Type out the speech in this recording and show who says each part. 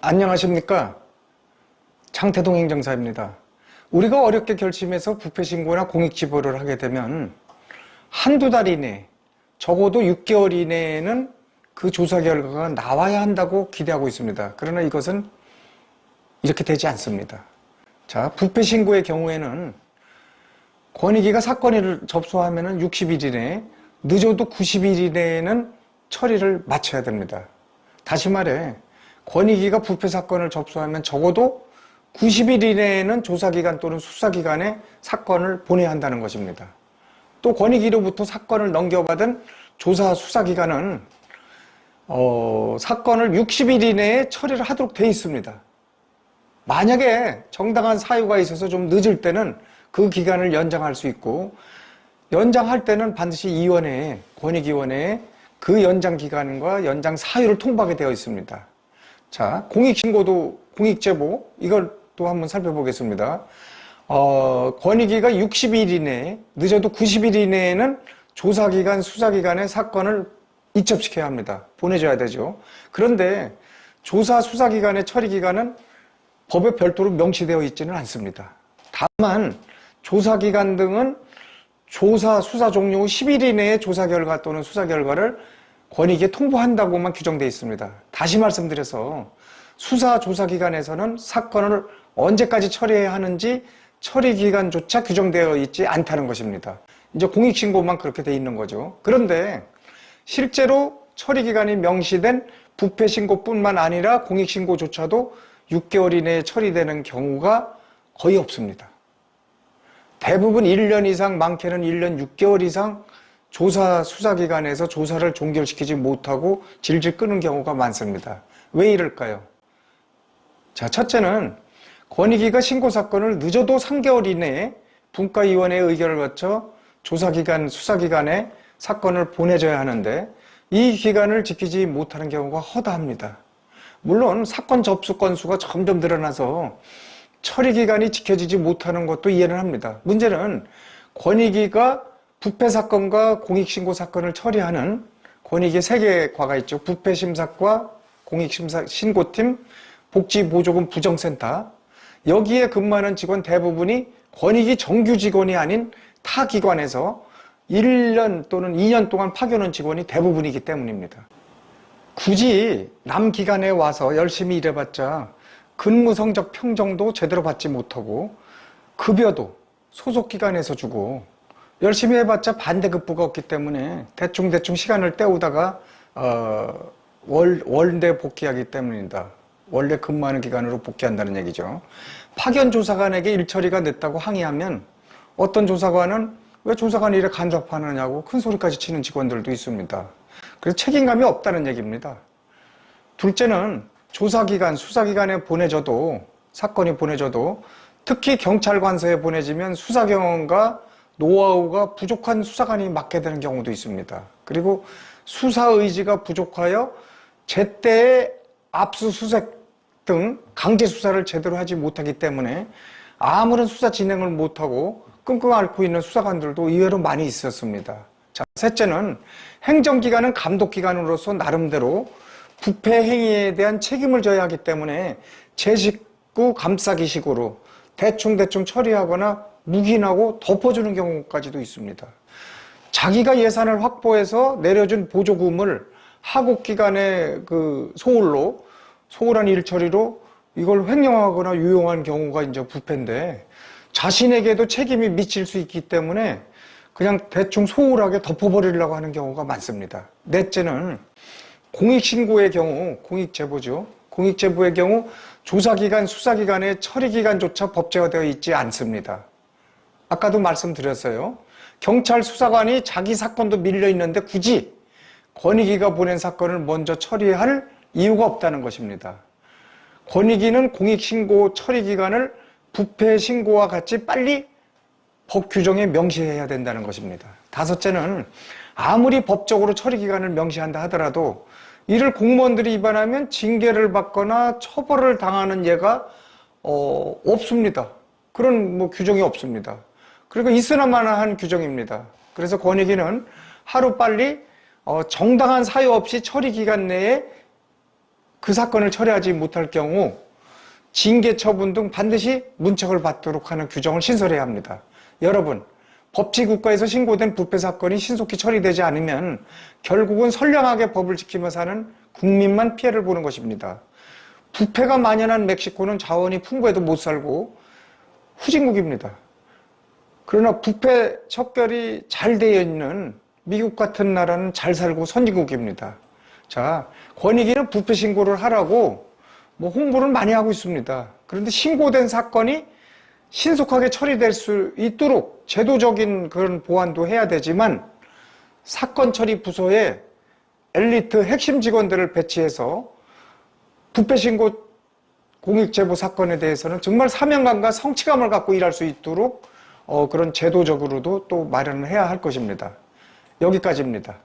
Speaker 1: 안녕하십니까. 장태동 행정사입니다. 우리가 어렵게 결심해서 부패신고나 공익제보를 하게 되면 한두 달 이내, 적어도 6개월 이내에는 그 조사 결과가 나와야 한다고 기대하고 있습니다. 그러나 이것은 이렇게 되지 않습니다. 자, 부패신고의 경우에는 권익위가 사건을 접수하면 60일 이내, 늦어도 90일 이내에는 처리를 마쳐야 됩니다. 다시 말해 권익위가 부패 사건을 접수하면 적어도 90일 이내에는 조사기관 또는 수사기관에 사건을 보내야 한다는 것입니다. 또 권익위로부터 사건을 넘겨받은 조사 수사기관은 사건을 60일 이내에 처리를 하도록 되어 있습니다. 만약에 정당한 사유가 있어서 좀 늦을 때는 그 기간을 연장할 수 있고, 연장할 때는 반드시 위원회에, 권익위원회에 그 연장 기간과 연장 사유를 통보하게 되어 있습니다. 자, 공익신고도, 공익제보, 이걸 또 한번 살펴보겠습니다. 권익위가 60일 이내에, 늦어도 90일 이내에는 조사기관, 수사기관에 사건을 이첩시켜야 합니다. 보내줘야 되죠. 그런데 조사, 수사기관의 처리기간은 법에 별도로 명시되어 있지는 않습니다. 다만 조사기관 등은 조사, 수사 종료 후 10일 이내에 조사 결과 또는 수사 결과를 권익위에 통보한다고만 규정되어 있습니다. 다시 말씀드려서 수사, 조사기관에서는 사건을 언제까지 처리해야 하는지 처리기간조차 규정되어 있지 않다는 것입니다. 이제 공익신고만 그렇게 되어 있는 거죠. 그런데 실제로 처리기간이 명시된 부패신고뿐만 아니라 공익신고조차도 6개월 이내에 처리되는 경우가 거의 없습니다. 대부분 1년 이상, 많게는 1년 6개월 이상 조사 수사기관에서 조사를 종결시키지 못하고 질질 끄는 경우가 많습니다. 왜 이럴까요? 자, 첫째는 권익위가 신고사건을 늦어도 3개월 이내에 분과위원회의 의결을 거쳐 조사기관, 수사기관에 사건을 보내줘야 하는데 이 기간을 지키지 못하는 경우가 허다합니다. 물론 사건 접수 건수가 점점 늘어나서 처리기간이 지켜지지 못하는 것도 이해는 합니다. 문제는 권익위가 부패 사건과 공익신고 사건을 처리하는 권익위 3개 과가 있죠. 부패심사과, 공익신고팀, 복지보조금 부정센터. 여기에 근무하는 직원 대부분이 권익위 정규 직원이 아닌 타 기관에서 1년 또는 2년 동안 파견 온 직원이 대부분이기 때문입니다. 굳이 남 기관에 와서 열심히 일해봤자 근무 성적 평정도 제대로 받지 못하고 급여도 소속 기관에서 주고 열심히 해봤자 반대급부가 없기 때문에 대충 시간을 때우다가 월대 복귀하기 때문입니다. 원래 근무하는 기간으로 복귀한다는 얘기죠. 파견 조사관에게 일처리가 늦다고 항의하면 어떤 조사관은 왜 조사관이 이래 간섭하느냐고 큰 소리까지 치는 직원들도 있습니다. 그래서 책임감이 없다는 얘기입니다. 둘째는 조사기관, 수사기관에 사건이 보내져도 특히 경찰관서에 보내지면 수사 경험과 노하우가 부족한 수사관이 맡게 되는 경우도 있습니다. 그리고 수사 의지가 부족하여 제때에 압수수색 등 강제 수사를 제대로 하지 못하기 때문에 아무런 수사 진행을 못하고 끙끙 앓고 있는 수사관들도 의외로 많이 있었습니다. 자, 셋째는 행정기관은 감독기관으로서 나름대로 부패 행위에 대한 책임을 져야 하기 때문에 제 식구 감싸기식으로 대충 처리하거나 묵인하고 덮어주는 경우까지도 있습니다. 자기가 예산을 확보해서 내려준 보조금을 하급기관의 소홀한 일처리로 이걸 횡령하거나 유용한 경우가 이제 부패인데 자신에게도 책임이 미칠 수 있기 때문에 그냥 대충 소홀하게 덮어버리려고 하는 경우가 많습니다. 넷째는 공익신고의 경우, 공익제보죠. 공익제보의 경우 조사기관, 수사기관의 처리기간조차 법제화되어 있지 않습니다. 아까도 말씀드렸어요. 경찰 수사관이 자기 사건도 밀려있는데 굳이 권익위가 보낸 사건을 먼저 처리할 이유가 없다는 것입니다. 권익위는 공익신고 처리기간을 부패신고와 같이 빨리 법 규정에 명시해야 된다는 것입니다. 다섯째는 아무리 법적으로 처리기간을 명시한다 하더라도 이를 공무원들이 위반하면 징계를 받거나 처벌을 당하는 예가 없습니다. 그런 규정이 없습니다. 그리고 있으나마나한 규정입니다. 그래서 권익위는 하루빨리 정당한 사유 없이 처리기간 내에 그 사건을 처리하지 못할 경우 징계 처분 등 반드시 문책을 받도록 하는 규정을 신설해야 합니다. 여러분, 법치국가에서 신고된 부패 사건이 신속히 처리되지 않으면 결국은 선량하게 법을 지키면서 사는 국민만 피해를 보는 것입니다. 부패가 만연한 멕시코는 자원이 풍부해도 못 살고 후진국입니다. 그러나 부패 척결이 잘 되어 있는 미국 같은 나라는 잘 살고 선진국입니다. 자, 권익위는 부패 신고를 하라고 홍보를 많이 하고 있습니다. 그런데 신고된 사건이 신속하게 처리될 수 있도록 제도적인 그런 보완도 해야 되지만 사건 처리 부서에 엘리트 핵심 직원들을 배치해서 부패 신고 공익 제보 사건에 대해서는 정말 사명감과 성취감을 갖고 일할 수 있도록 그런 제도적으로도 또 마련을 해야 할 것입니다. 여기까지입니다.